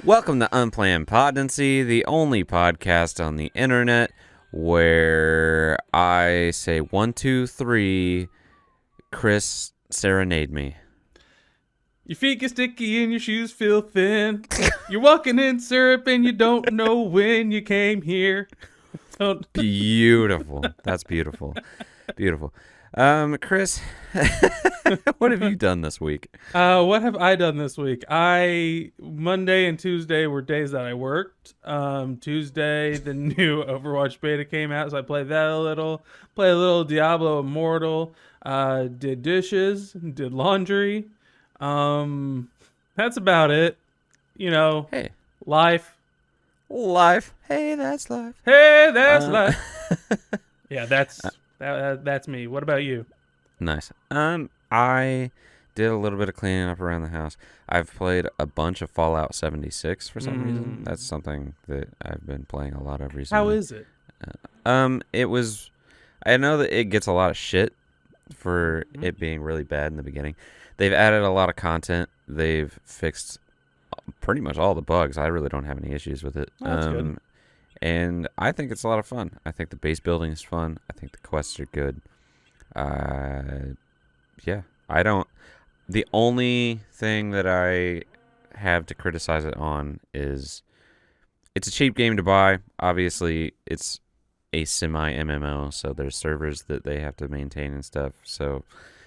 Welcome to Unplanned Podnancy, the only podcast on the internet where I say 1, 2, 3, Chris, serenade me. Your feet get sticky and your shoes feel thin. You're walking in syrup and you don't know when you came here. Beautiful. That's beautiful. Beautiful. Chris, what have you done this week? What have I done this week? Monday and Tuesday were days that I worked. Tuesday, the new Overwatch beta came out, so I played that a little. Played a little Diablo Immortal. Did dishes. Did laundry. That's about it. You know, Hey. life. Hey, that's life. Hey, that's life. Yeah, that's me. What about you? Nice. I did a little bit of cleaning up around the house. I've played a bunch of Fallout 76 for some reason. That's something that I've been playing a lot of recently. How is it? I know that it gets a lot of shit for it being really bad in the beginning. They've added a lot of content. They've fixed pretty much all the bugs. I really don't have any issues with it. That's good. And I think it's a lot of fun. I think the base building is fun. I think the quests are good. Yeah, the only thing that I have to criticize it on is it's a cheap game to buy. Obviously, it's a semi-MMO, so there's servers that they have to maintain and stuff. So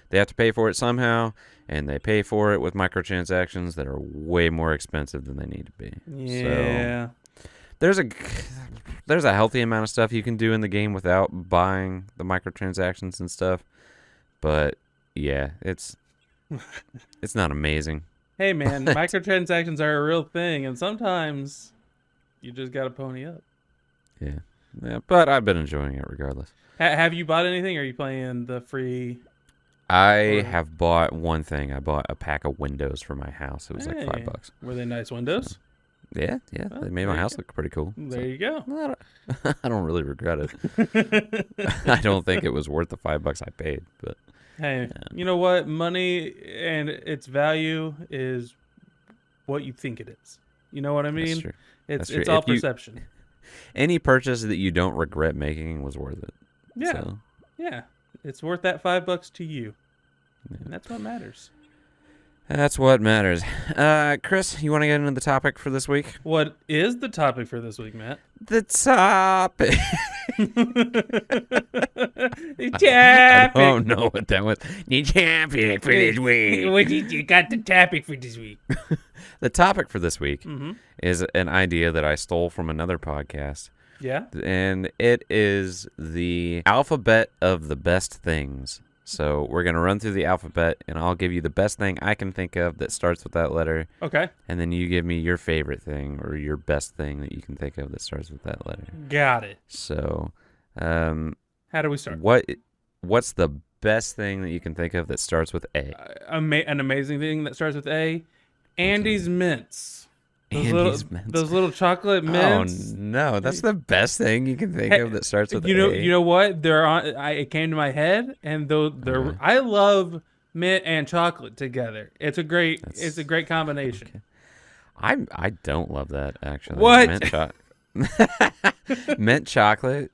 they have to pay for it somehow, and they pay for it with microtransactions that are way more expensive than they need to be. Yeah. So there's a healthy amount of stuff you can do in the game without buying the microtransactions and stuff. But yeah, it's not amazing. Hey man, microtransactions are a real thing, and sometimes you just gotta pony up. Yeah, but I've been enjoying it regardless. Have you bought anything? Or are you playing the free? I have bought one thing. I bought a pack of windows for my house. It was like $5. Were they nice windows? So, yeah. Well, They made my house look pretty cool. There you go. I don't really regret it. I don't think it was worth the $5 I paid, but Hey, you know what? Money and its value is what you think it is. You know what I mean? that's true. It's all perception. Any purchase that you don't regret making was worth it. Yeah. So, Yeah. It's worth that $5 to you. Yeah. And that's what matters. that's what matters. Chris, you want to get into the topic for this week? What is the topic for this week, Matt? The topic. The topic. I don't know what that was. The topic for this week. What did you got the topic for this week? The topic for this week is an idea that I stole from another podcast. Yeah. And it is the alphabet of the best things. So we're going to run through the alphabet, and I'll give you the best thing I can think of that starts with that letter. Okay. And then you give me your favorite thing or your best thing that you can think of that starts with that letter. Got it. So, how do we start? What's the best thing that you can think of that starts with A? An amazing thing that starts with A. Andy's Mints. Mints. Those little chocolate mints. Oh no, that's the best thing you can think of that starts with A. You know what? It came to my head, and I love mint and chocolate together. It's a great combination. Okay. I don't love that actually. What? Mint chocolate,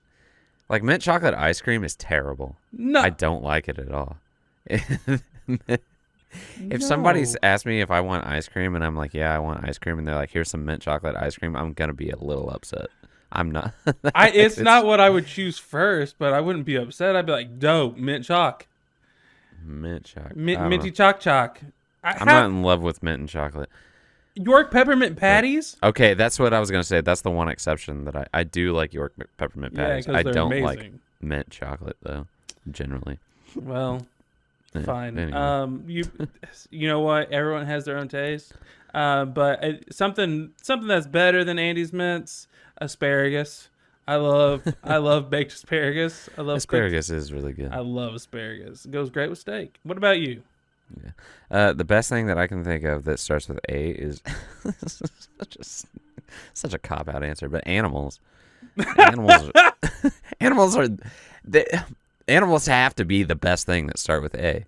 like mint chocolate ice cream is terrible. No, I don't like it at all. If somebody's asked me if I want ice cream and I'm like, yeah, I want ice cream, and they're like, here's some mint chocolate ice cream, I'm gonna be a little upset. I'm not. It's not what I would choose first, but I wouldn't be upset. I'd be like, dope, mint choc. Mint chocolate. Minty choc. I'm not in love with mint and chocolate. York peppermint patties? But, okay, that's what I was going to say. That's the one exception that I do like York peppermint patties. I don't amazing. like mint chocolate, though, generally. Well, fine. Anyway. You know what? Everyone has their own taste. But something that's better than Andy's Mints, asparagus. I love baked asparagus. I love asparagus is really good. I love asparagus. It goes great with steak. What about you? Yeah. The best thing that I can think of that starts with A is such a cop-out answer, but animals. Animals have to be the best thing that start with A.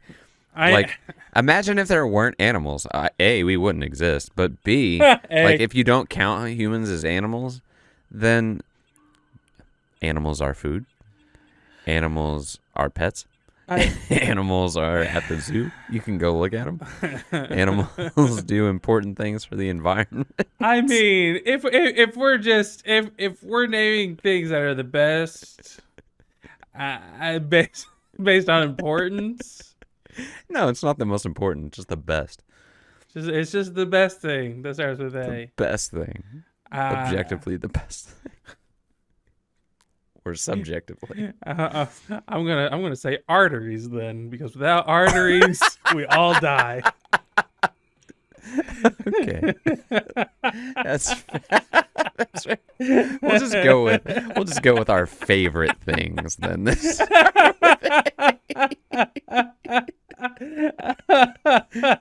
I Like, imagine if there weren't animals. A, we wouldn't exist. But B, like, Egg. if you don't count humans as animals, then animals are food. Animals are pets. I Animals are at the zoo. You can go look at them. Animals do important things for the environment. I mean, if we're just if we're naming things that are the best, based on importance, No, it's not the most important. Just the best. it's just the best thing that starts with The A. best thing. Objectively, the best thing. Or subjectively. I'm gonna say arteries then, because without arteries, we all die. Okay. That's right. We'll just go with our favorite things then.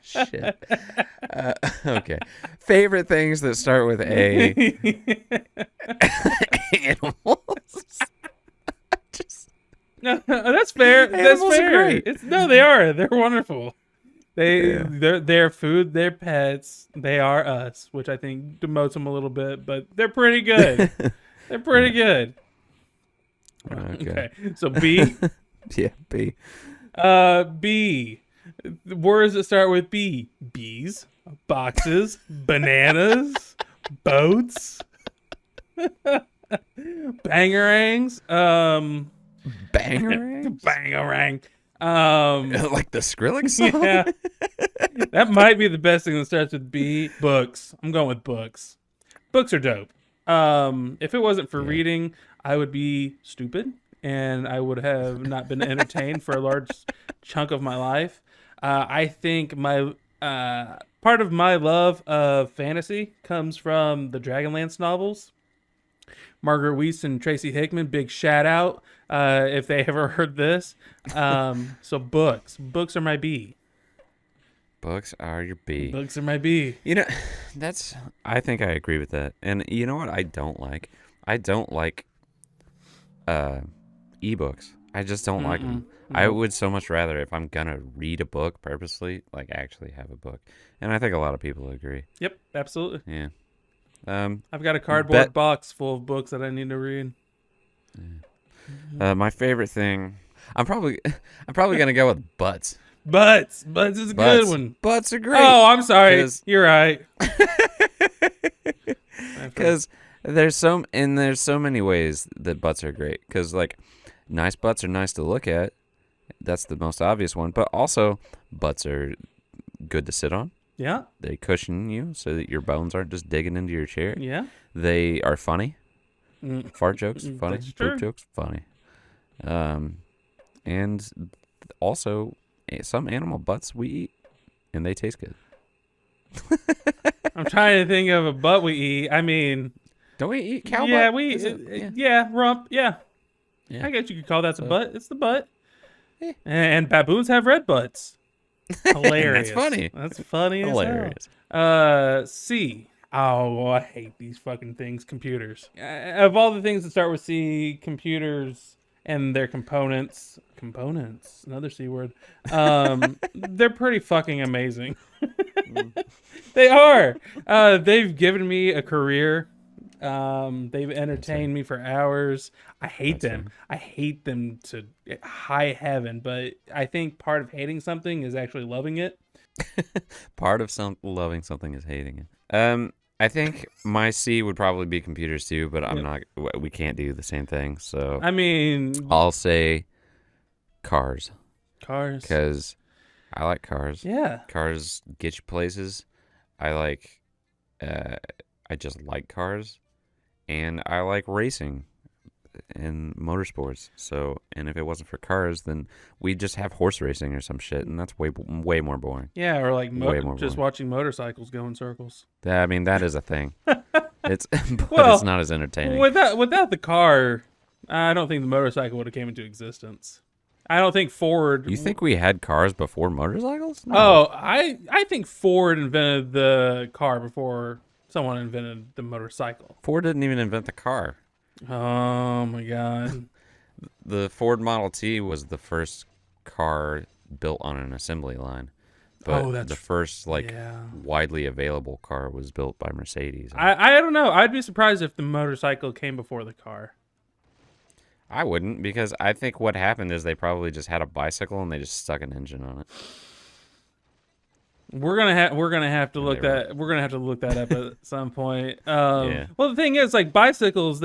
Shit. Okay. Favorite things that start with A. Animals. No, that's fair. That's Animals are fair. great. No, they are. They're wonderful. Yeah. They're food. They're pets. They are us, which I think demotes them a little bit, but they're pretty good. They're pretty good. Okay. So B. Yeah, B. B. Words that start with B. Bees, boxes, bananas, boats, bangerangs, Bangerang? bangerang. Like the Skrillex song? Yeah, that might be the best thing that starts with B. Books. I'm going with books. Books are dope. If it wasn't for reading, I would be stupid and I would have not been entertained for a large chunk of my life. I think my part of my love of fantasy comes from the Dragonlance novels. Margaret Weis and Tracy Hickman, big shout out if they ever heard this. So books are my B. Books are your B. Books are my B. You know, I think I agree with that. And you know what I don't like? I don't like ebooks. I just don't like them. I would so much rather, if I'm gonna read a book purposely, like actually have a book. And I think a lot of people agree. Yep, absolutely. Yeah. I've got a cardboard box full of books that I need to read. My favorite thing, I'm probably gonna go with butts. Butts is a good one. Butts are great. Oh, I'm sorry. You're right. Because there's so many ways that butts are great. Because like, nice butts are nice to look at. That's the most obvious one. But also, butts are good to sit on. Yeah. They cushion you so that your bones aren't just digging into your chair. Yeah. They are funny. Fart jokes, funny. That's true. Poop jokes, funny. And also, some animal butts we eat, and they taste good. I'm trying to think of a butt we eat. I mean, don't we eat cow yeah, butt? yeah, rump. Yeah. Yeah. I guess you could call that a butt. It's the butt. Yeah. And baboons have red butts. Hilarious. That's funny. That's funny. Hilarious. C. Oh, I hate these fucking things. Computers. Of all the things that start with C, computers and their components. Another C word. They're pretty fucking amazing. They are. They've given me a career. They've entertained me for hours. I hate them. I hate them to high heaven, but I think part of hating something is actually loving it. Part of loving something is hating it. I think my C would probably be computers too, but I'm not. We can't do the same thing. So I mean, I'll say cars. Cars. Because I like cars. Yeah. Cars get you places. I just like cars, and I like racing and motorsports. So, and if it wasn't for cars, then we'd just have horse racing or some shit, and that's way more boring. Yeah, or like Way more just boring. watching motorcycles go in circles. I mean, that is a thing. But it's not as entertaining. Without the car, I don't think the motorcycle would have came into existence. I don't think Ford. You think we had cars before motorcycles? No. Oh, I think Ford invented the car before someone invented the motorcycle. Ford didn't even invent the car. Oh my god. The Ford Model T was the first car built on an assembly line. But Oh, the first yeah. widely available car was built by Mercedes. I don't know. I'd be surprised if the motorcycle came before the car. I wouldn't, because I think what happened is they probably just had a bicycle and they just stuck an engine on it. We're gonna have to look They're that up at some point. Yeah. Well, the thing is, like bicycles,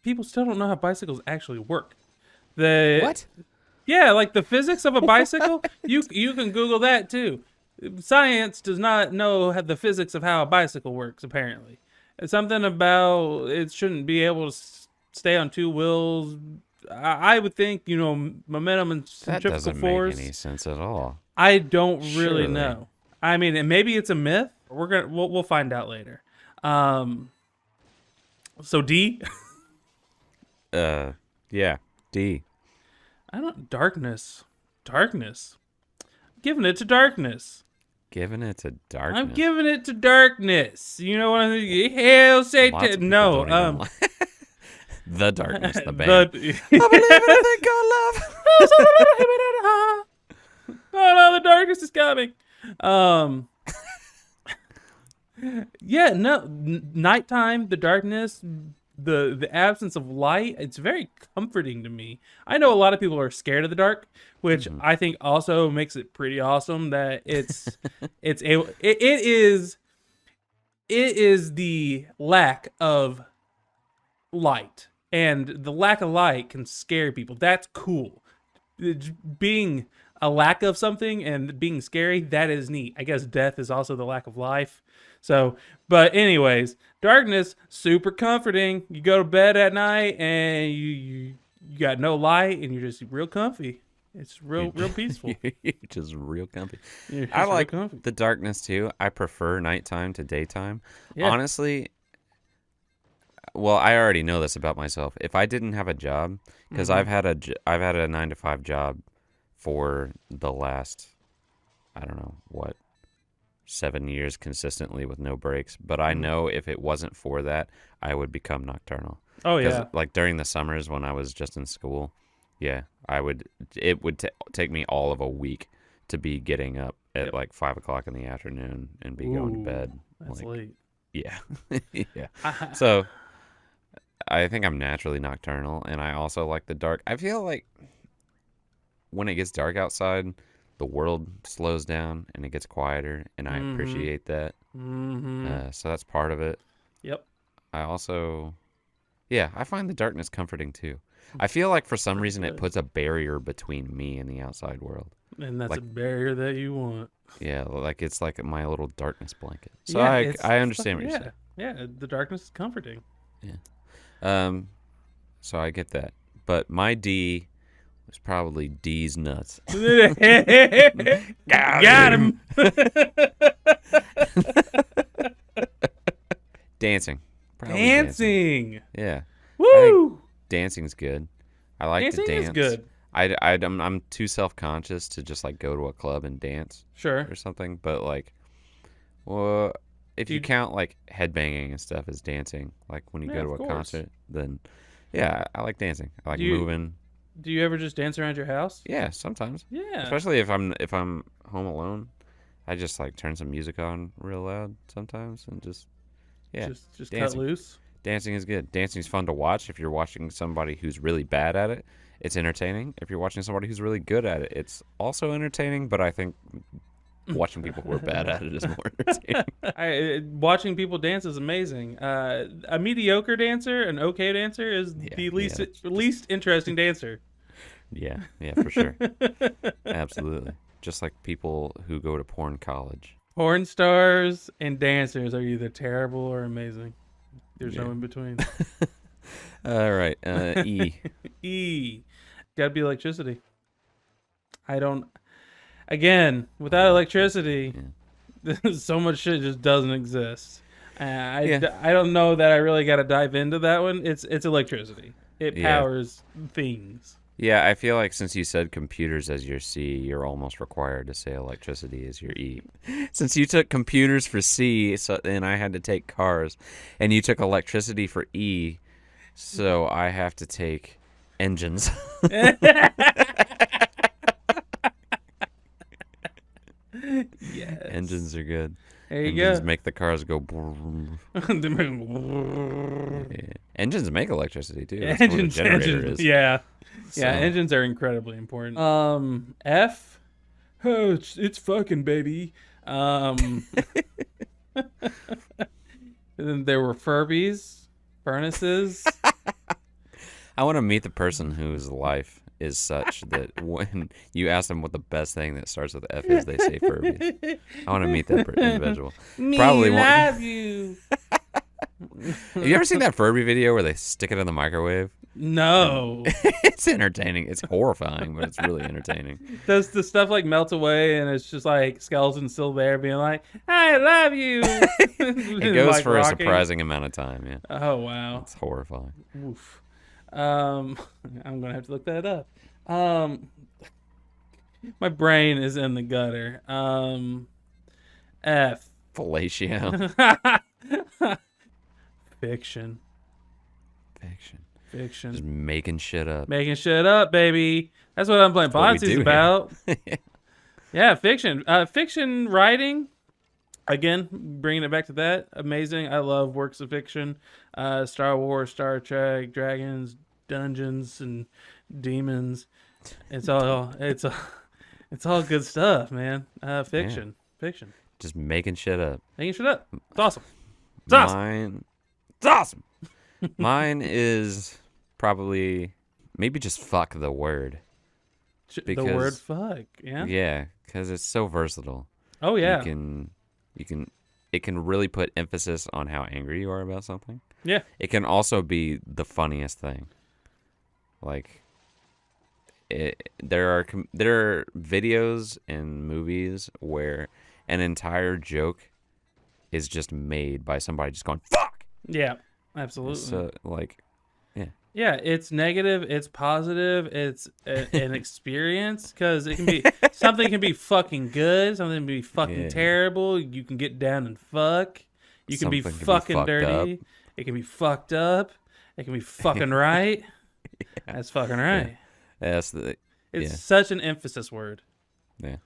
people still don't know how bicycles actually work. They What? Yeah, like the physics of a bicycle, you can Google that too. Science does not know the physics of how a bicycle works. Apparently, it's something about it shouldn't be able to stay on two wheels. I would think momentum and That centrifugal doesn't force. make any sense at all. I don't really Surely. know. I mean, and maybe it's a myth. We'll find out later. So D. Yeah. D. I don't darkness. Darkness. Giving it to darkness. Giving it to darkness. I'm giving it to darkness. You know what I'm thinking? Hell, Lots of Satan. people No, don't even like- The Darkness, the band. I believe in a thing called love. Oh no, the darkness is coming. Yeah, no, nighttime, the darkness, the absence of light, it's very comforting to me. I know a lot of people are scared of the dark, which I think also makes it pretty awesome that it is the lack of light, and the lack of light can scare people. That's cool. Being a lack of something and being scary, that is neat. I guess death is also the lack of life. So, but anyways, darkness, super comforting. You go to bed at night and you got no light and you're just real comfy. It's real peaceful. You're just real comfy. You're just I real like comfy. the darkness too. I prefer nighttime to daytime. Yeah. Honestly, well, I already know this about myself. If I didn't have a job, because I've had a 9-to-5 job for the last, I don't know what, 7 years consistently with no breaks. But I know if it wasn't for that, I would become nocturnal. Oh yeah. Like during the summers when I was just in school, yeah, it would take me all of a week to be getting up at like 5 o'clock in the afternoon and be going to bed. That's like, late. Yeah. Yeah. So I think I'm naturally nocturnal, and I also like the dark. I feel like when it gets dark outside, the world slows down and it gets quieter, and I appreciate that. So that's part of it. Yep. I also, yeah, I find the darkness comforting too. I feel like for some reason it puts a barrier between me and the outside world. And that's like- a barrier that you want. Yeah, like it's like my little darkness blanket. So Yeah, I understand what you're saying. Yeah, the darkness is comforting. So I get that. But my D was probably D's nuts. Got him. Dancing. Probably Dancing. Yeah. Woo. Dancing's good. I like Dancing to dance. is good. I'm too self-conscious to just like go to a club and dance Sure. or something. But like, well, if you count like headbanging and stuff as dancing, like when you Yeah, go of to a course. concert, then yeah, I like dancing. I like Do you- moving. Do you ever just dance around your house? Yeah, sometimes. Yeah. Especially if I'm home alone, I just like turn some music on real loud sometimes and just Just cut dancing. loose. Dancing is good. Dancing is fun to watch. If you're watching somebody who's really bad at it, it's entertaining. If you're watching somebody who's really good at it, it's also entertaining. But I think watching people who are bad at it is more entertaining. Watching people dance is amazing. A mediocre dancer, an okay dancer, is the least interesting dancer. Yeah, for sure. Absolutely. Just like people who go to porn college. Porn stars and dancers are either terrible or amazing. There's no in between. All right. E. E. Gotta be electricity. Again, without electricity, so much shit just doesn't exist. I don't know that I really got to dive into that one. It's electricity. It powers things. Yeah, I feel like since you said computers as your C, you're almost required to say electricity as your E. Since you took computers for C, and I had to take cars, and you took electricity for E, so I have to take engines. Yes. Engines are good. There you Engines go. make the cars go. Brrrr. Yeah. Engines make electricity too. That's what a generator engines. is. Yeah. So, Yeah, engines are incredibly important. F. Oh, it's fucking baby. Um, and then there were Furbies, furnaces. I want to meet the person whose life is such that when you ask them what the best thing that starts with F is, they say Furbies. I want to meet that individual. Me Probably won't. love you. Have you ever seen that Furby video where they stick it in the microwave? No. It's entertaining. It's horrifying, but it's really entertaining. Does the stuff like melt away and it's just like skeleton still there being like, I love you? It goes like for rocking. a surprising amount of time. Yeah, Oh, wow. it's horrifying. Oof. I'm going to have to look that up. My brain is in the gutter. F. Fellatio. Fiction. Fiction. Fiction. Just making shit up. Making shit up, baby. That's what Unplanned That's what we Podnancy is do about. here. Yeah, fiction. Fiction writing. Again, bringing it back to that. Amazing. I love works of fiction. Star Wars, Star Trek, dragons, dungeons, and demons. It's all good stuff, man. Fiction. Fiction. Just making shit up. Making shit up. It's awesome. It's awesome. It's awesome. Mine is probably maybe just fuck the word. The word fuck. Yeah. Yeah, because it's so versatile. Oh yeah. It can really put emphasis on how angry you are about something. Yeah. It can also be the funniest thing. Like, there are videos and movies where an entire joke is just made by somebody just going fuck. Yeah. Absolutely. So like, yeah. Yeah, it's negative, it's positive, it's an experience because it can be something can be fucking good, something can be fucking terrible. You can get down and fuck. You can be fucking dirty. It can be fucked up. It can be fucking right. That's fucking right. Yeah. It's such an emphasis word. Yeah.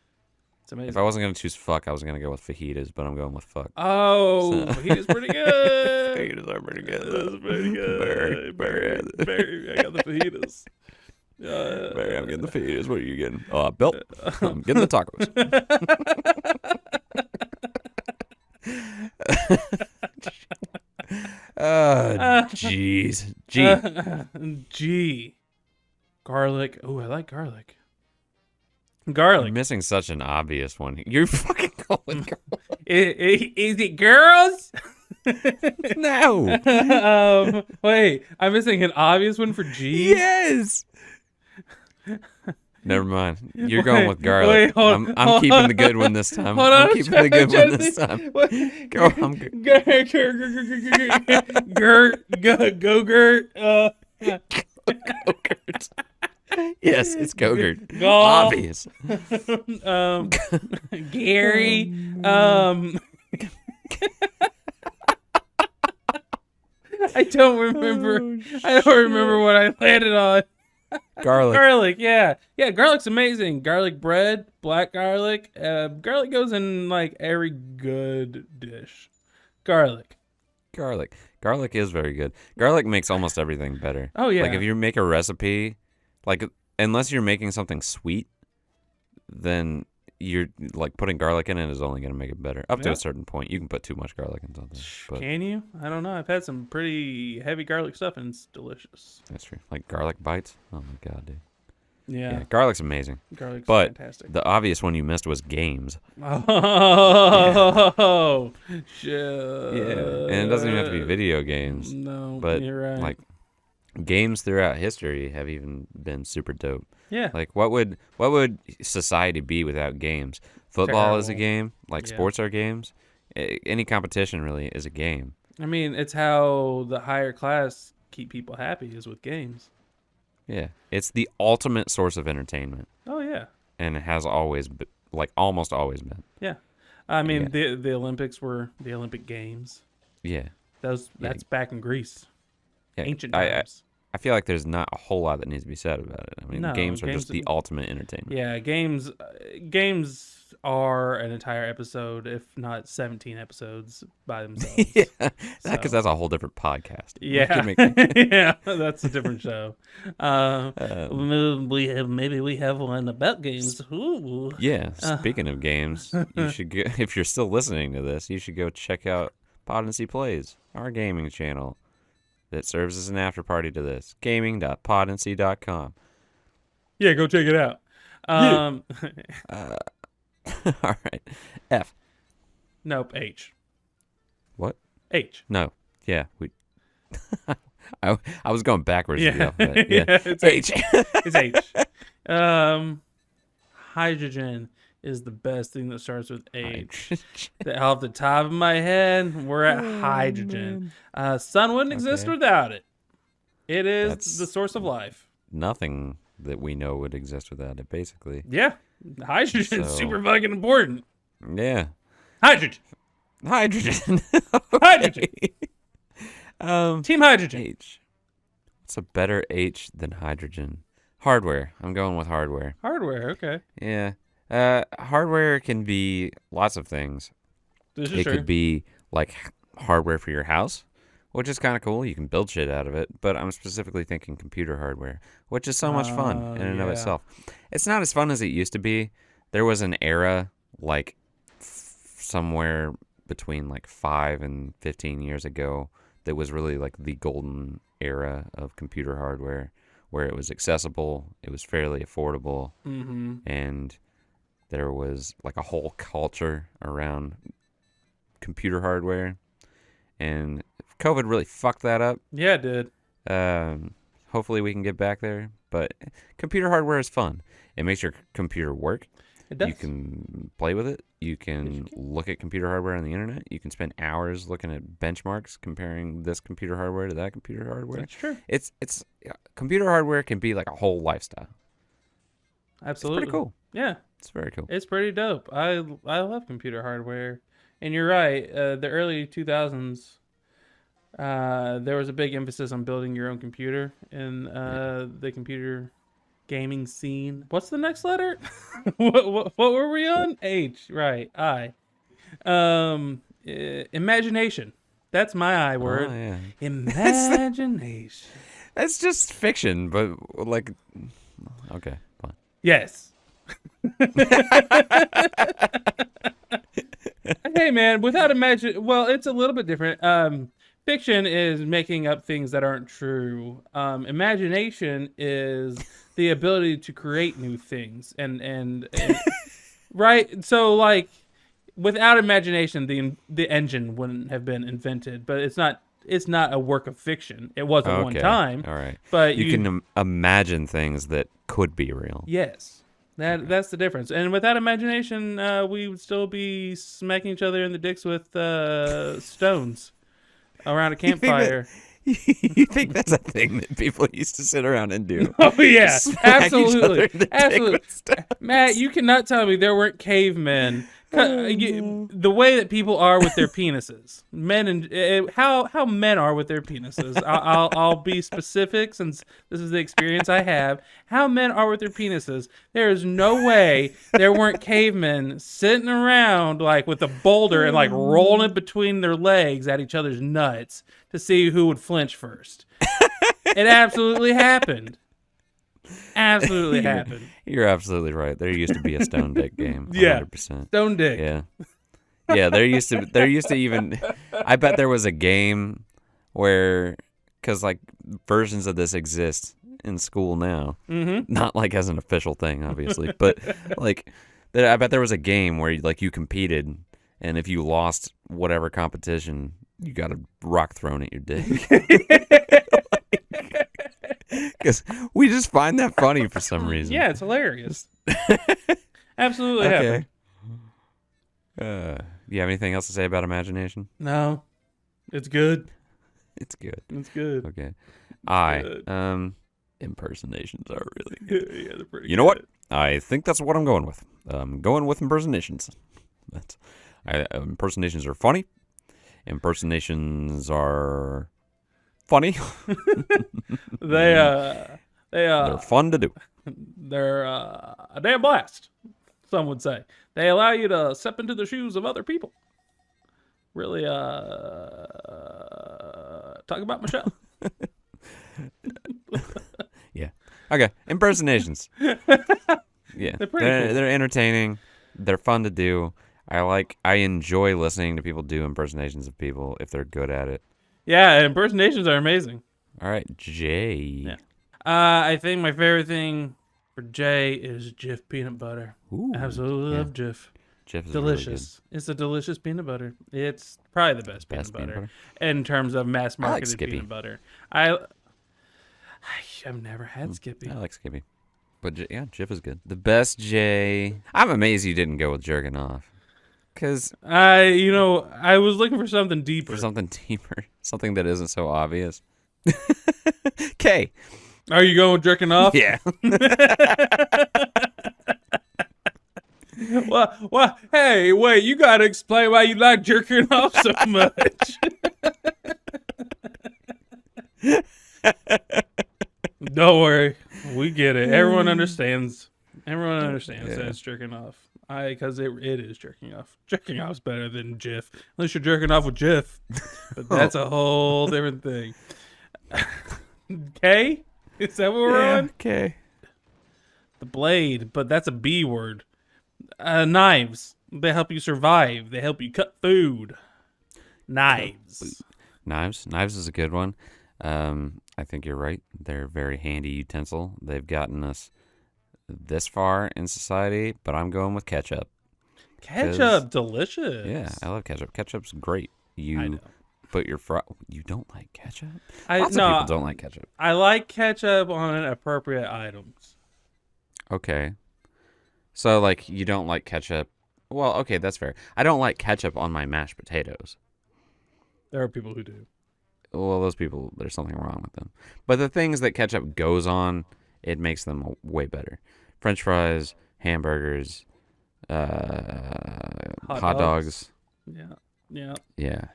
It's amazing. If I wasn't gonna choose fuck, I was gonna go with fajitas, but I'm going with fuck. Oh, fajitas pretty good. Fajitas are pretty good. That's pretty good. Barry, I got the fajitas. Barry, I'm getting the fajitas. What are you getting? Bill, I'm getting the tacos. Jeez. G. Garlic. Oh, I like garlic. Garlic. You're missing such an obvious one. You're fucking going garlic. Is it girls? No. Wait, I'm missing an obvious one for G. Yes. Never mind. You're going with garlic. Wait, I'm keeping the good one this time. Hold on, I'm keeping the good one this time. Go. I'm good. Go-gurt. Go-gurt. Yes, it's Go-gurt. Golf. Obvious. Gary. I don't remember. I don't remember what I landed on. Garlic. Garlic, yeah. Yeah, garlic's amazing. Garlic bread, black garlic. Garlic goes in like every good dish. Garlic. Garlic is very good. Garlic makes almost everything better. Oh, yeah. Like if you make a recipe, like unless you're making something sweet, then you're like putting garlic in it is only going to make it better. Up to a certain point. You can put too much garlic in something. But can you? I don't know. I've had some pretty heavy garlic stuff and it's delicious. that's true. Like garlic bites. Oh my god, dude. Yeah. Garlic's amazing. Garlic's but fantastic. The obvious one you missed was games. Oh, shit. Yeah. And it doesn't even have to be video games. No, but you're right. Like games throughout history have even been super dope. Yeah. Like what would society be without games? Football is a Terrible. game. Like sports are games. Any competition really is a game. I mean, it's how the higher class keep people happy is with games. Yeah. It's the ultimate source of entertainment. Oh yeah. And it has always been, like almost always been. Yeah. I mean, the Olympics were the Olympic Games. Yeah. That's back in Greece. Yeah. Ancient times. I feel like there's not a whole lot that needs to be said about it. I mean, No, games are games just the ultimate entertainment. Yeah, games are an entire episode, if not 17 episodes by themselves. Yeah, So, because that's a whole different podcast. We yeah, can make- yeah, that's a different show. Maybe we have one about games. Ooh. Yeah, speaking of games, you should go, if you're still listening to this, you should go check out Podnancy Plays, our gaming channel that serves as an after party to this. Gaming.podnancy.com. Yeah, go check it out. All right. F. Nope. H. What? H. No. Yeah, we I was going backwards in the Yeah, alphabet. Yeah. it's H. It's H. Hydrogen is the best thing that starts with H. Off the top of my head, we're at hydrogen. Sun wouldn't exist Okay. without it. It is That's- the source of life. Nothing that we know would exist without it, basically. Yeah, hydrogen is So- super fucking important. Yeah. Hydrogen. Hydrogen. Hydrogen. Team hydrogen. H. What's a better H than hydrogen? Hardware. I'm going with hardware. Hardware. Okay. Yeah. Hardware can be lots of things. This is It true. could be like hardware for your house, which is kind of cool. You can build shit out of it. But I'm specifically thinking computer hardware, which is so much fun in and of yeah. itself. It's not as fun as it used to be. There was an era like somewhere between like 5 and 15 years ago that was really like the golden era of computer hardware, where it was accessible, it was fairly affordable, and there was like a whole culture around computer hardware. And COVID really fucked that up. Yeah, it did. Hopefully we can get back there. But computer hardware is fun. It makes your computer work. It does. You can play with it. You can look at computer hardware on the internet. You can spend hours looking at benchmarks comparing this computer hardware to that computer hardware. That's true. It's computer hardware can be like a whole lifestyle. Absolutely. It's pretty cool. Yeah, It's very cool. it's pretty dope. I love computer hardware. And you're right. The early 2000s, there was a big emphasis on building your own computer in the computer gaming scene. What's the next letter? what were we on? H. Right. I. Imagination. That's my I word. Oh, yeah. Imagination. That's just fiction, but like, okay, fine. Yes. Hey man, without it's a little bit different. Fiction is making up things that aren't true. Imagination is the ability to create new things, and right. So like, without imagination, the engine wouldn't have been invented. But it's not a work of fiction. It was at one time. All right. But You can imagine things that could be real. Yes. That's the difference. And without imagination, we would still be smacking each other in the dicks with stones around a campfire. You think that's a thing that people used to sit around and do? Oh yeah, Smack each other absolutely, in the dick absolutely. with stones. Matt, you cannot tell me there weren't cavemen. The way that people are with their penises, men and how men are with their penises. I'll be specific since this is the experience I have. How men are with their penises. There is no way there weren't cavemen sitting around like with a boulder and like rolling it between their legs at each other's nuts to see who would flinch first. It absolutely happened. Absolutely happened. You're absolutely right. There used to be a stone dick game. Yeah. 100%. Stone dick. Yeah. Yeah, there used to even, I bet there was a game where, because like versions of this exist in school now, not like as an official thing, obviously, but like, I bet there was a game where like you competed, and if you lost whatever competition, you got a rock thrown at your dick. Because we just find that funny for some reason. Yeah, it's hilarious. Absolutely happened. You have anything else to say about imagination? No, it's good. It's good. It's good. Okay. good. Impersonations are really good. Yeah, they're pretty. You know what? I think that's what I'm going with. I'm going with impersonations. Impersonations are funny. Impersonations are funny. They're They're fun to do. they're a damn blast. Some would say they allow you to step into the shoes of other people. Really, talk about Michelle. Yeah. Okay. Impersonations. Yeah. They're pretty cool. They're entertaining. They're fun to do. I enjoy listening to people do impersonations of people if they're good at it. Yeah, impersonations are amazing. All right, Jay. Yeah. I think my favorite thing for Jay is Jif peanut butter. Ooh, Absolutely love Jif. Jif is Delicious. Really It's a delicious peanut butter. It's probably the best peanut butter in terms of mass marketed peanut butter. I've never had Skippy. I like Skippy. But yeah, Jif is good. The best Jay. I'm amazed you didn't go with jerking off. Because I was looking for something deeper. Something that isn't so obvious. K. Are you going with jerking off? Yeah. Well, hey, wait, you gotta explain why you like jerking off so much. Don't worry, we get it. Everyone understands. Everyone understands that it's jerking off. Because it is jerking off. Jerking off's better than Jif. Unless you're jerking off with Jif. But that's a whole different thing. K? Is that what we're on? K. The blade, but that's a B word. Knives. They help you survive. They help you cut food. Knives. Knives is a good one. I think you're right. They're a very handy utensil. They've gotten us this far in society, but I'm going with ketchup. Ketchup, delicious. Yeah, I love ketchup. Ketchup's great. You put your You don't like ketchup? Lots of people don't like ketchup. I like ketchup on appropriate items. Okay. So, like, you don't like ketchup. Well, okay, that's fair. I don't like ketchup on my mashed potatoes. There are people who do. Well, those people, there's something wrong with them. But the things that ketchup goes on, it makes them way better. French fries, hamburgers, hot dogs. Yeah. Yeah.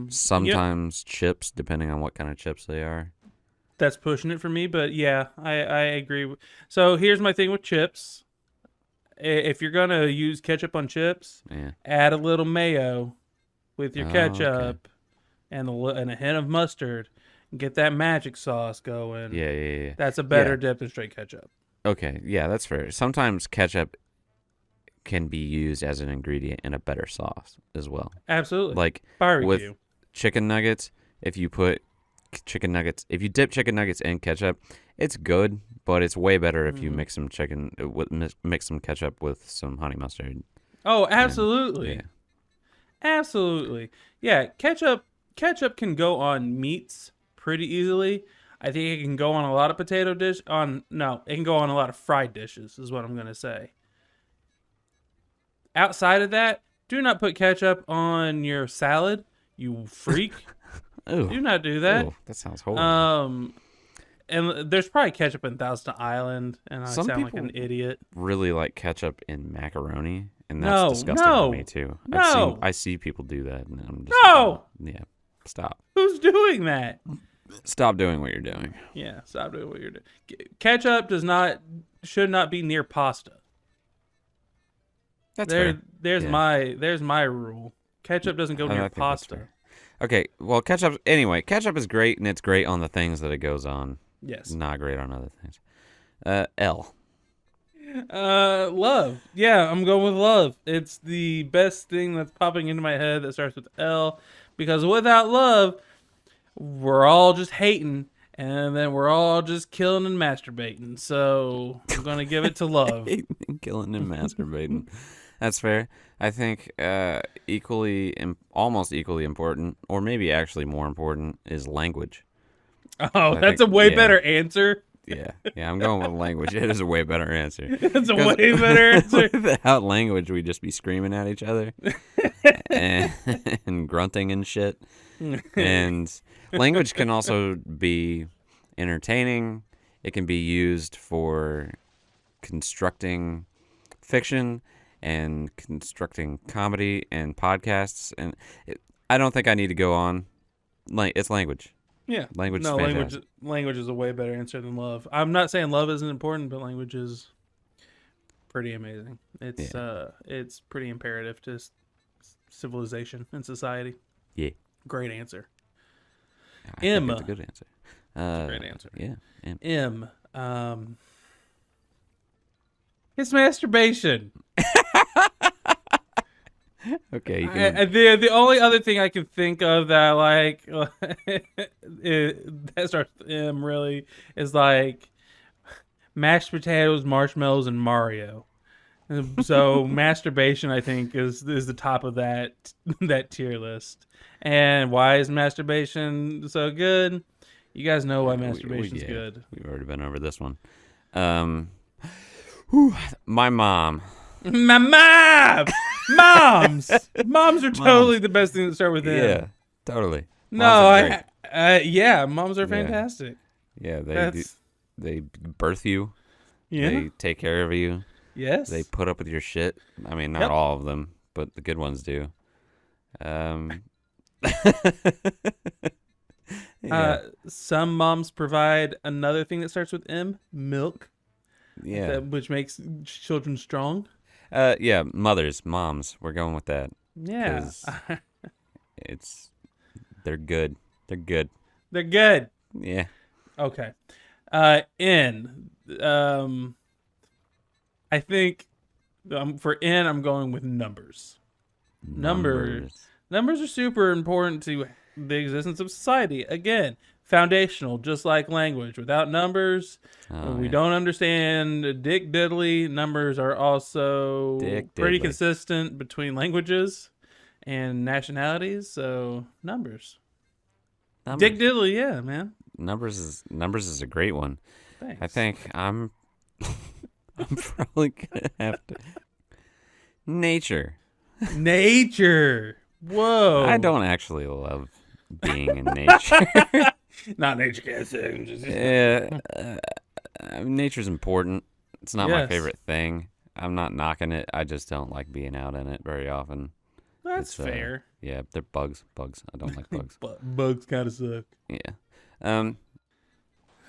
Sometimes chips, depending on what kind of chips they are. That's pushing it for me, but yeah, I agree. So here's my thing with chips. If you're going to use ketchup on chips, add a little mayo with your ketchup and a hint of mustard. Get that magic sauce going. Yeah. That's a better dip than straight ketchup. Okay, yeah, that's fair. Sometimes ketchup can be used as an ingredient in a better sauce as well. Absolutely. Like barbecue. With chicken nuggets, if you dip chicken nuggets in ketchup, it's good, but it's way better if you mix some ketchup with some honey mustard. Oh, absolutely. Absolutely. Yeah, ketchup can go on meats pretty easily. I think it can go on a lot of it can go on a lot of fried dishes is what I'm going to say. Outside of that, do not put ketchup on your salad, you freak. Do not do that. Ooh, that sounds horrible. And there's probably ketchup in Thousand Island, and I Some sound like people an idiot. Really like ketchup in macaroni, and that's disgusting to me too. I see people do that, and I'm just stop. Who's doing that? Stop doing what you're doing. Yeah, stop doing what you're doing. Ketchup should not be near pasta. That's fair. There's my rule. Ketchup doesn't go near pasta. Okay, well, ketchup is great, and it's great on the things that it goes on. Yes. Not great on other things. L. Love. Yeah, I'm going with love. It's the best thing that's popping into my head that starts with L, because without love, we're all just hating, and then we're all just killing and masturbating. So I'm going to give it to love. Killing and masturbating. That's fair. I think almost equally important, or maybe actually more important, is language. Oh, that's a way better answer. Yeah, I'm going with language. It is a way better answer. It's a way better answer. Without language, we'd just be screaming at each other and grunting and shit. And language can also be entertaining. It can be used for constructing fiction and constructing comedy and podcasts. And I don't think I need to go on. It's language. Yeah. Language is a way better answer than love. I'm not saying love isn't important, but language is pretty amazing. It's pretty imperative to civilization and society. Yeah. Great answer. I think it's a good answer. It's a great answer. Yeah. It's masturbation. Okay. The only other thing I can think of that like that starts with M really is like mashed potatoes, marshmallows, and Mario. So masturbation, I think, is the top of that tier list. And why is masturbation so good? You guys know why masturbation's good. We've already been over this one. My mom. My mom! Moms are totally the best thing to start with. Yeah, totally. No, moms are fantastic. Yeah, they birth you. Yeah. They take care of you. Yes. They put up with your shit. I mean, not all of them, but the good ones do. Some moms provide another thing that starts with M, milk. Yeah. Which makes children strong. Moms. We're going with that. Yeah. They're good. They're good. They're good. Yeah. Okay. N. I think for N, I'm going with numbers. Numbers are super important to the existence of society. Again, foundational, just like language. Without numbers, we don't understand dick diddly. Numbers are also pretty consistent between languages and nationalities. So numbers. Dick diddly, yeah, man. Numbers is a great one. Thanks. I think I'm probably gonna have to nature. Whoa. I don't actually love being in nature. Not nature can't sing. Yeah, nature's important. It's not my favorite thing. I'm not knocking it. I just don't like being out in it very often. That's fair. Yeah, they're bugs. I don't like bugs. Bugs kind of suck. Yeah.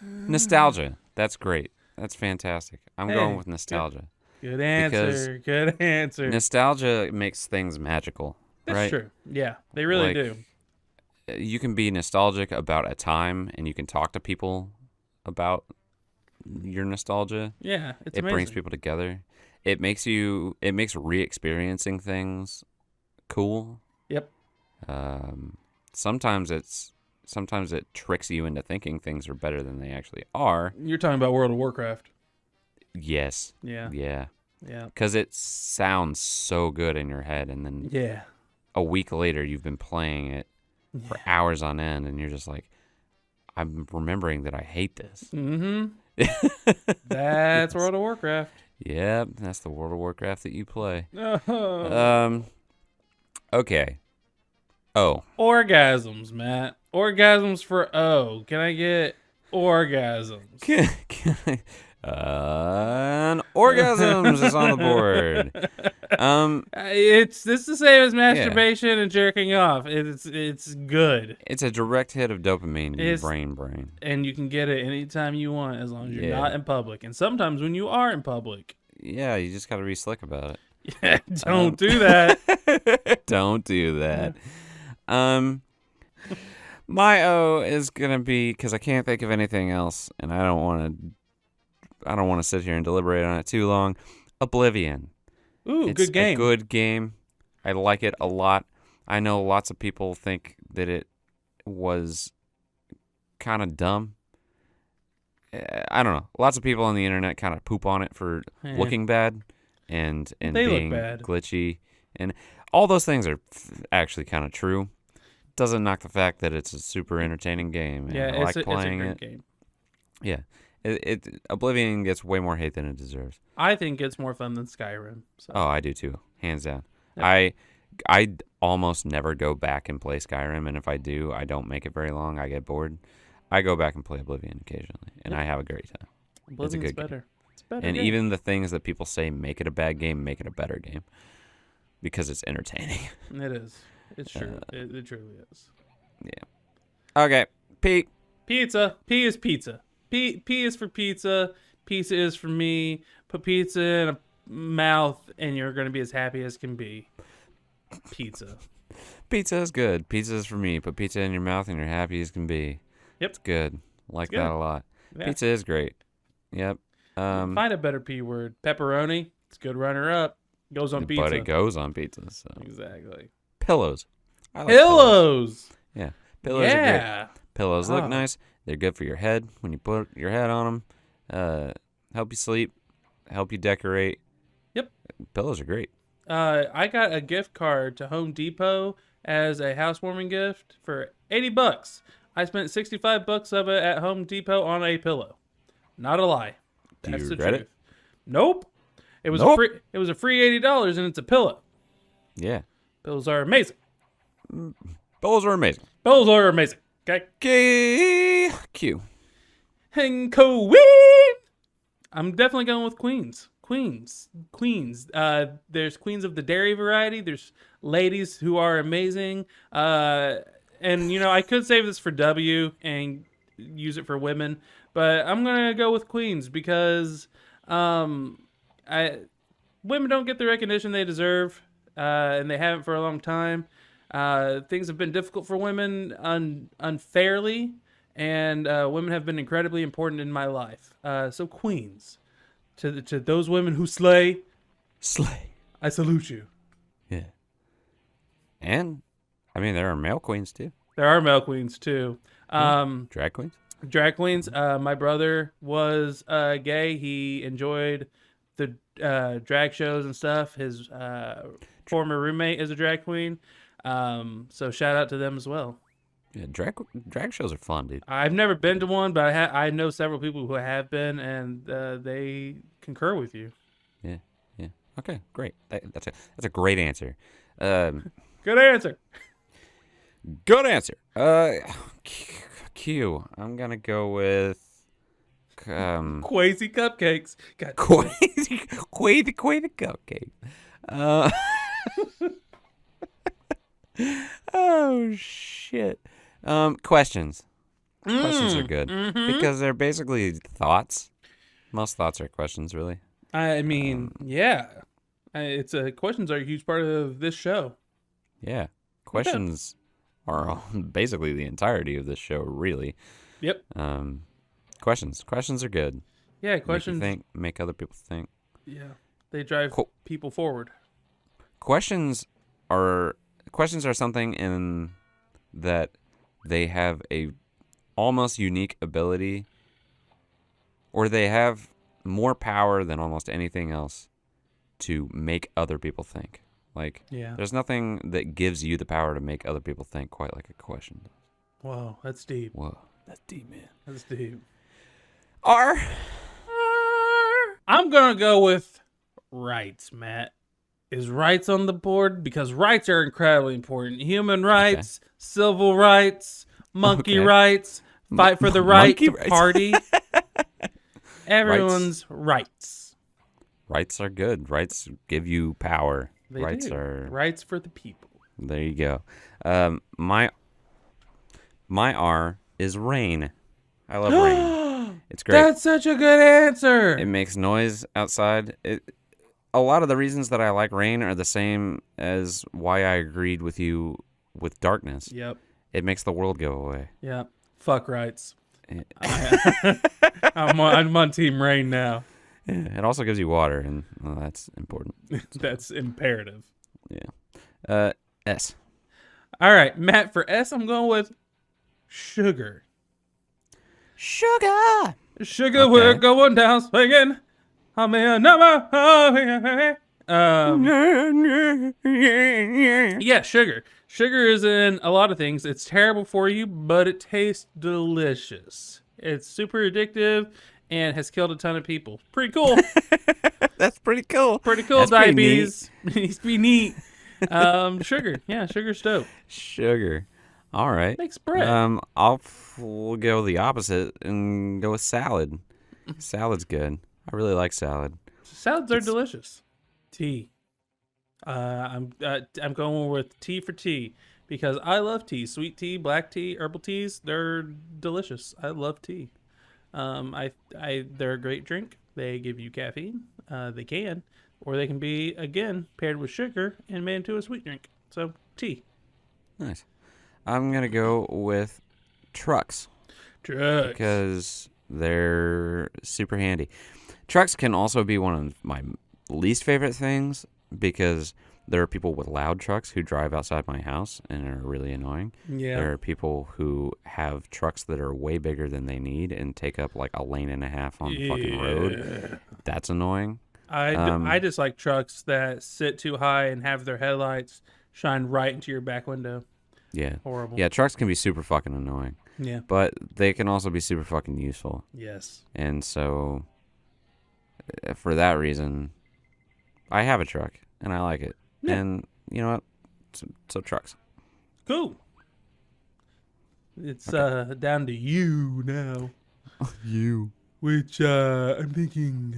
Nostalgia. That's great. That's fantastic. I'm going with nostalgia. Good answer. Good answer. Nostalgia makes things magical. That's right? true. Yeah, they really do. You can be nostalgic about a time, and you can talk to people about your nostalgia. Yeah, it brings people together. It makes re-experiencing things cool. Yep. Sometimes it tricks you into thinking things are better than they actually are. You're talking about World of Warcraft. Yes. Yeah. Yeah. Yeah. Because it sounds so good in your head, and then a week later you've been playing it for hours on end, and you're just like, I'm remembering that I hate this. Mm-hmm. That's World of Warcraft. Yeah, that's the World of Warcraft that you play. Oh. Okay. Oh. Orgasms, Matt. Orgasms for O. Can I get orgasms? Orgasms is on the board. It's the same as masturbation and jerking off. It's good. It's a direct hit of dopamine to your brain. And you can get it anytime you want as long as you're not in public. And sometimes when you are in public. Yeah, you just got to be slick about it. Yeah, don't do that. Don't do that. My O is gonna be, because I can't think of anything else, and I don't want to sit here and deliberate on it too long. Oblivion. Ooh, it's good game. A good game. I like it a lot. I know lots of people think that it was kind of dumb. I don't know. Lots of people on the internet kind of poop on it for looking bad and being glitchy, and all those things are actually kind of true. Doesn't knock the fact that it's a super entertaining game. And I like playing it's a great game. Yeah. Oblivion gets way more hate than it deserves. I think it's more fun than Skyrim. So. Oh, I do too, hands down. Yep. I almost never go back and play Skyrim, and if I do, I don't make it very long. I get bored. I go back and play Oblivion occasionally, and I have a great time. Oblivion's it's a good better. Game. It's better. And game. Even the things that people say make it a bad game, make it a better game because it's entertaining. It is. It's true. It truly is. Yeah. Okay. P. Pizza. P is pizza. P is for pizza. Pizza is for me. Put pizza in a mouth and you're going to be as happy as can be. Pizza. Pizza is good. Pizza is for me. Put pizza in your mouth and you're happy as can be. Yep. It's good. Like good. that a lot. Yeah. Pizza is great. Yep. Find a better P word. Pepperoni. It's a good runner up. Goes on pizza. But it goes on pizza. So. Exactly. Pillows. I like Pillows. Yeah. Pillows are great. Pillows look Oh. nice. They're good for your head when you put your head on them. Help you sleep. Help you decorate. Yep. Pillows are great. I got a gift card to Home Depot as a housewarming gift for $80. I spent $65 of it at Home Depot on a pillow. Not a lie. Do That's you the regret truth. it? Nope. It was Nope. It was a free $80 and it's a pillow. Yeah. Pillows are amazing. Pillows are amazing. Pillows are amazing. Okay. Q. And Queen. I'm definitely going with Queens. Queens. There's Queens of the dairy variety. There's ladies who are amazing. And, I could save this for W and use it for women. But I'm going to go with Queens because women don't get the recognition they deserve. And they haven't for a long time. Things have been difficult for women unfairly. And women have been incredibly important in my life. So Queens. To those women who slay, I salute you. Yeah. And, there are male queens, too. There are male queens, too. Drag queens? Drag queens. My brother was gay. He enjoyed the drag shows and stuff. His former roommate is a drag queen. So shout out to them as well. Yeah, drag shows are fun, dude. I've never been to one, but I know several people who have been, and they concur with you. Yeah. Okay, great. That's a great answer. Good answer. Good answer. Q. I'm gonna go with Quasi cupcakes. Quay the cupcake. Oh shit. Questions. Questions are good because they're basically thoughts. Most thoughts are questions, really. I mean, yeah. Questions are a huge part of this show. Yeah. Questions are basically the entirety of this show, really. Yep. Questions are good. Yeah, questions. Make other people think. Yeah. They drive people forward. Questions are something in that they have a almost unique ability, or they have more power than almost anything else to make other people think. Like, there's nothing that gives you the power to make other people think quite like a question does. Wow, that's deep. Whoa, that's deep, man. That's deep. R. I'm going to go with rights, Matt. Is rights on the board? Because rights are incredibly important. Human rights, civil rights, monkey rights, fight for the right to party. Everyone's rights. Rights are good. Rights give you power. Rights are rights for the people. There you go. My R is rain. I love rain. It's great. That's such a good answer. It makes noise outside. A lot of the reasons that I like rain are the same as why I agreed with you with darkness. Yep. It makes the world go away. Yep. Fuck rights. I'm on Team Rain now. Yeah, it also gives you water, and that's important. That's imperative. Yeah. S. All right, Matt, for S, I'm going with sugar. Sugar, we're going down swinging. I'm in number. Yeah, sugar. Sugar is in a lot of things. It's terrible for you, but it tastes delicious. It's super addictive and has killed a ton of people. Pretty cool. That's pretty cool. Pretty cool. That's diabetes. Needs to be neat. Sugar. Yeah, sugar's dope. Sugar. All right. Makes bread. We'll go the opposite and go with salad. Salad's good. I really like salad. Salads are delicious. Tea. I'm going with tea for tea because I love tea. Sweet tea, black tea, herbal teas. They're delicious. I love tea. They're a great drink. They give you caffeine. They can. or they can be, again, paired with sugar and made into a sweet drink. So, tea. Nice. I'm going to go with trucks Drugs. because they're super handy. Trucks can also be one of my least favorite things because there are people with loud trucks who drive outside my house and are really annoying. Yeah. There are people who have trucks that are way bigger than they need and take up like a lane and a half on the fucking road. That's annoying. I just like trucks that sit too high and have their headlights shine right into your back window. Yeah. Horrible. Yeah, trucks can be super fucking annoying. Yeah. But they can also be super fucking useful. Yes. And so for that reason, I have a truck and I like it. Yeah. And you know what? So trucks. Cool. It's down to you now. You. Which I'm thinking.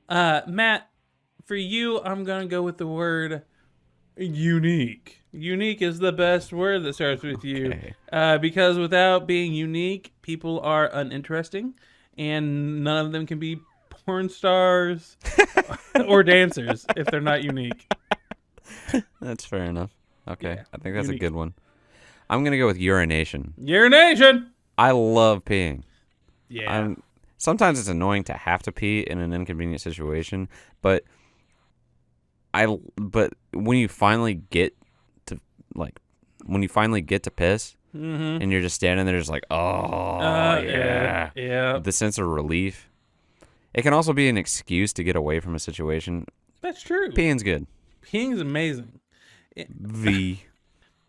Matt, for you, I'm gonna go with the word unique. Unique is the best word that starts with you. Because without being unique, people are uninteresting, and none of them can be porn stars or dancers if they're not unique. That's fair enough. Okay. Yeah, I think that's unique. a good one. I'm going to go with urination. Urination! I love peeing. Yeah. Sometimes it's annoying to have to pee in an inconvenient situation, but when you finally get to piss Mm-hmm. and you're just standing there just like, oh, yeah. Yeah. The sense of relief. It can also be an excuse to get away from a situation. That's true. Peeing's good. Peeing's amazing. V.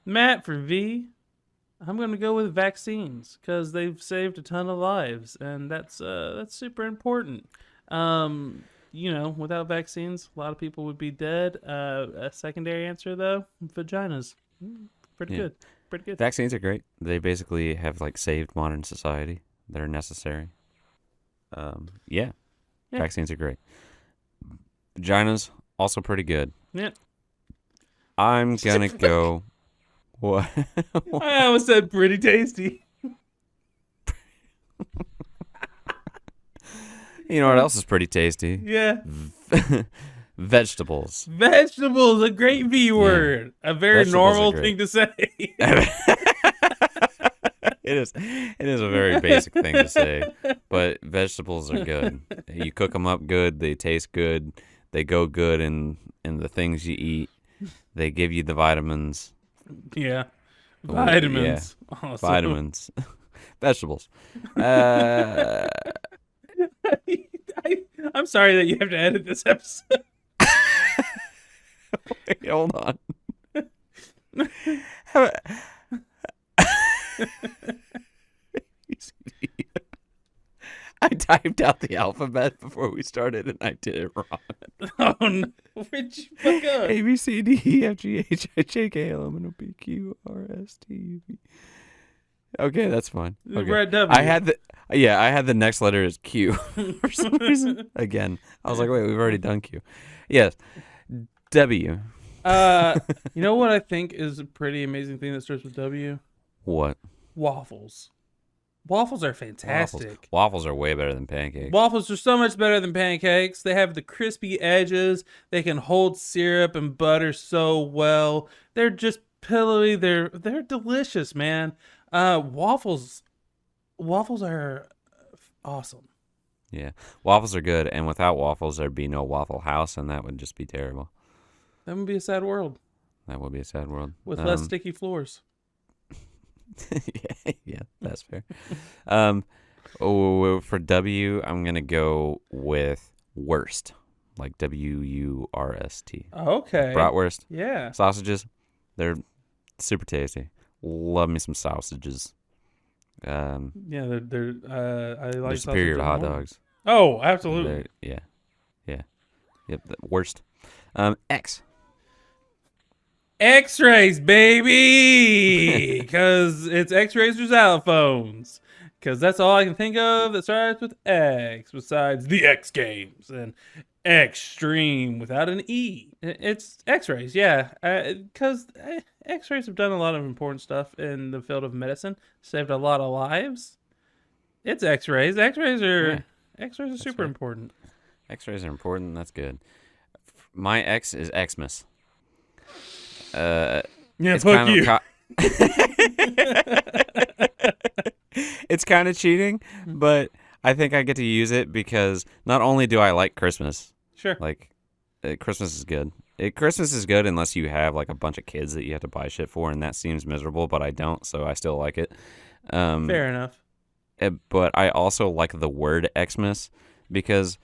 Matt, for V, I'm going to go with vaccines because they've saved a ton of lives, and that's super important. Without vaccines, a lot of people would be dead. A secondary answer, though, vaginas. Pretty good. Pretty good. Vaccines are great. They basically have like saved modern society. They're necessary. Yeah. Vaccines are great. Vaginas also pretty good. Yeah. I'm gonna go. What? I almost said pretty tasty. You know what else is pretty tasty? Yeah. Vegetables. Vegetables, a great V word. A very Vegetables normal are great. thing to say. It is a very basic thing to say, but vegetables are good. You cook them up good. They taste good. They go good in the things you eat. They give you the vitamins. Yeah. Vitamins. Yeah. Awesome. Vitamins. Vegetables. I'm sorry that you have to edit this episode. Wait, hold on. I typed out the alphabet before we started and I did it wrong. Oh no. Where'd you fuck up? A, B, C, D, E, F, G, H, I, J, K, L, M, N, O, P, Q, R, S, T, U, V. Okay, that's fine. Okay. We're at W. I had the next letter as Q for some reason. Again, I was like, wait, we've already done Q. Yes, W. You know what I think is a pretty amazing thing that starts with W? What? Waffles. Waffles are fantastic. Waffles are way better than pancakes. Waffles are so much better than pancakes. They have the crispy edges. They can hold syrup and butter so well. They're just pillowy. They're delicious, man. Waffles are awesome. Yeah, waffles are good, and without waffles, there'd be no Waffle House, and that would just be terrible. That would be a sad world That would be a sad world. with less sticky floors. yeah, that's fair. For W, I'm gonna go with worst, like WURST. Okay. Bratwurst. Yeah. Sausages, they're super tasty. Love me some sausages. Yeah, they're I like They're superior to hot dogs. Oh, absolutely. Yep. The worst. X. X-rays, baby, because it's X-rays or xylophones. Because that's all I can think of that starts with X, besides the X Games and Extreme without an E. It's X-rays, yeah. Because X-rays have done a lot of important stuff in the field of medicine, saved a lot of lives. It's X-rays. X-rays are super important. X-rays are important. That's good. My ex is Xmas. Uh, Yeah, it's fuck kind you. of it's kind of cheating, but I think I get to use it because not only do I like Christmas, Sure. like Christmas is good. Christmas is good unless you have like a bunch of kids that you have to buy shit for, and that seems miserable. But I don't, so I still like it. Fair enough. But I also like the word Xmas because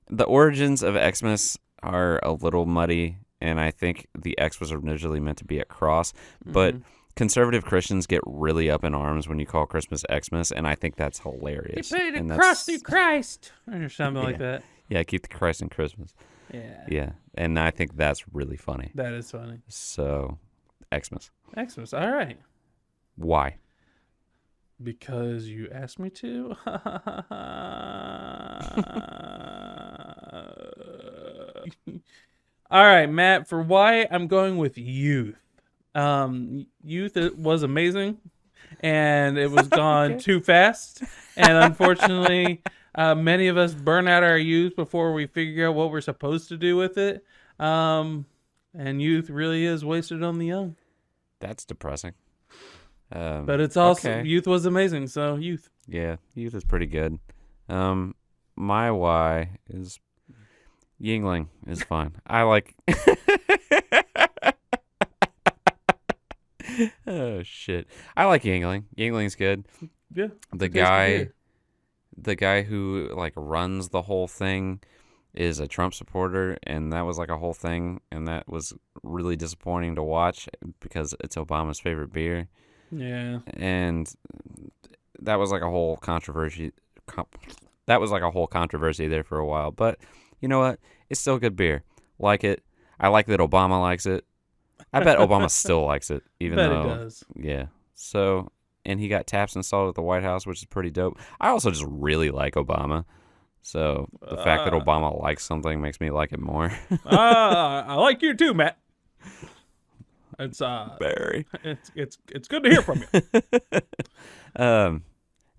the origins of Xmas are a little muddy, and I think the X was originally meant to be a cross, but conservative Christians get really up in arms when you call Christmas Xmas, and I think that's hilarious. You put and a cross through Christ, or something like that. Yeah, keep the Christ in Christmas. Yeah. Yeah, and I think that's really funny. That is funny. So, Xmas. Xmas. All right. Why? Because you asked me to. All right, Matt. For why, I'm going with youth. Youth was amazing, and it was gone too fast. And unfortunately, many of us burn out our youth before we figure out what we're supposed to do with it. And youth really is wasted on the young. That's depressing. But it's also okay. Youth was amazing, so youth. Yeah, youth is pretty good. My why is Yingling is fine. I like. Oh shit! I like Yingling. Yingling's good. Yeah. The guy who like runs the whole thing is a Trump supporter, and that was like a whole thing, and that was really disappointing to watch because it's Obama's favorite beer. Yeah. And that was like a whole controversy. That was like a whole controversy there for a while. But you know what? It's still good beer. Like it. I like that Obama likes it. I bet Obama still likes it, even though. He does. Yeah. So, and he got taps installed at the White House, which is pretty dope. I also just really like Obama. So the fact that Obama likes something makes me like it more. I like you too, Matt. It's Barry. It's good to hear from you.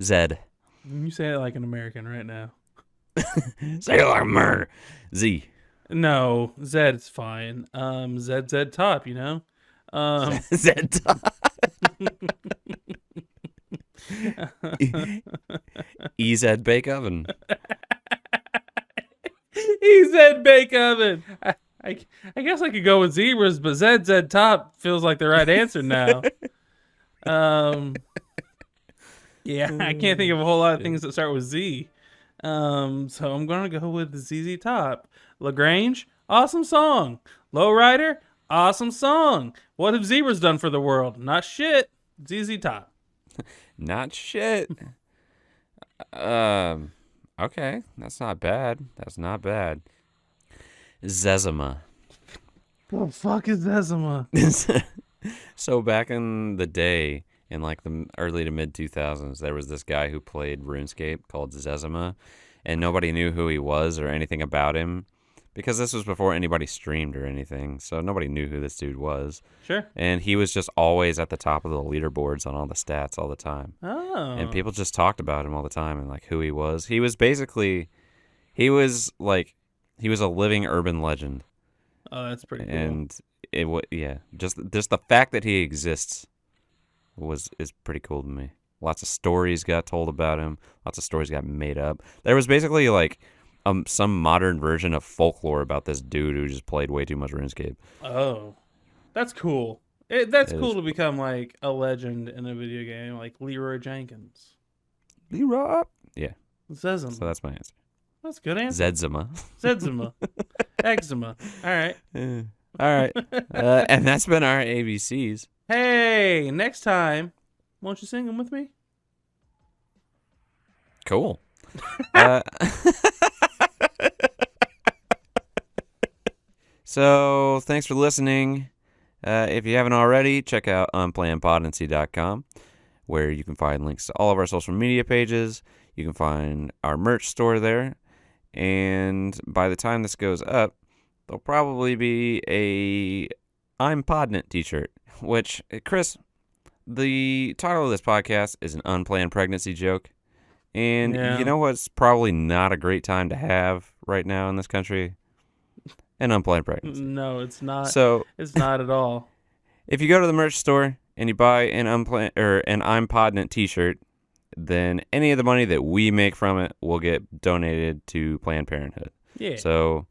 Zed. You say it like an American right now. Say it like a murder. Z. No, Zed is fine. Zed top, you know. Zed top. EZ Bake Oven. EZ Bake Oven. I guess I could go with zebras, but Zed top feels like the right answer now. Yeah, I can't think of a whole lot of things that start with Z. So I'm gonna go with ZZ Top. LaGrange, awesome song. Lowrider, awesome song. What have zebras done for the world? Not shit. ZZ Top. Not shit. Okay, that's not bad. That's not bad. Zezima. What the fuck is Zezima? So back in the day, in like the early to mid 2000s, there was this guy who played RuneScape called Zezima, and nobody knew who he was or anything about him because this was before anybody streamed or anything, so nobody knew who this dude was. Sure. And he was just always at the top of the leaderboards on all the stats all the time. Oh. And people just talked about him all the time and like who he was. He was basically, he was a living urban legend. Oh, that's pretty cool. And it was, yeah, just the fact that he exists is pretty cool to me. Lots of stories got told about him. Lots of stories got made up. There was basically like some modern version of folklore about this dude who just played way too much RuneScape. Oh, that's cool. That's cool to become like a legend in a video game, like Leroy Jenkins. Leroy. Yeah. Zezima. So that's my answer. That's a good answer. Zedzima. Zedzima. Eczema. All right. All right. And that's been our ABCs. Hey, next time, won't you sing them with me? Cool. So, thanks for listening. If you haven't already, check out unplannedpodnancy.com, where you can find links to all of our social media pages. You can find our merch store there. And by the time this goes up, there'll probably be a I'm Podnant t-shirt, which, Chris, the title of this podcast is an unplanned pregnancy joke. And you know what's probably not a great time to have right now in this country? an unplanned pregnancy. No, it's not. So It's not at all. if you go to the merch store and you buy an unplanned or an I'm Podnant T-shirt, then any of the money that we make from it will get donated to Planned Parenthood. Yeah. So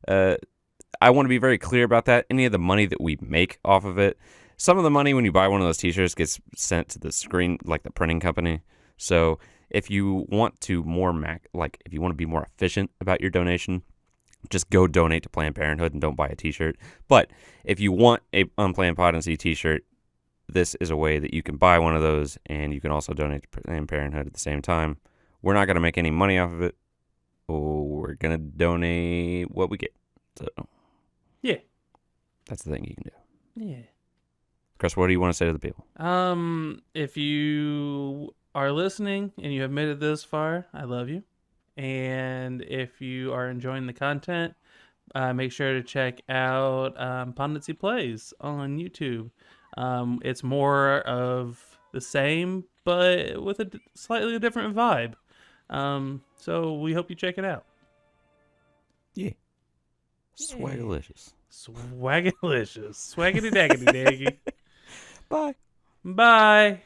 I want to be very clear about that. Any of the money that we make off of it, some of the money when you buy one of those T-shirts gets sent to the screen, like the printing company. So if you want to if you want to be more efficient about your donation, just go donate to Planned Parenthood and don't buy a T-shirt. But if you want a Unplanned Podnancy T-shirt, this is a way that you can buy one of those, and you can also donate to Planned Parenthood at the same time. We're not going to make any money off of it. We're going to donate what we get. So Yeah. that's the thing you can do. Yeah. Chris, what do you want to say to the people? If you are listening and you have made it this far, I love you. And if you are enjoying the content, make sure to check out Podnancy Plays on YouTube. It's more of the same, but with a slightly different vibe. So we hope you check it out. Yeah. Swagalicious. Swagalicious. Swaggity daggity daggy. Bye. Bye.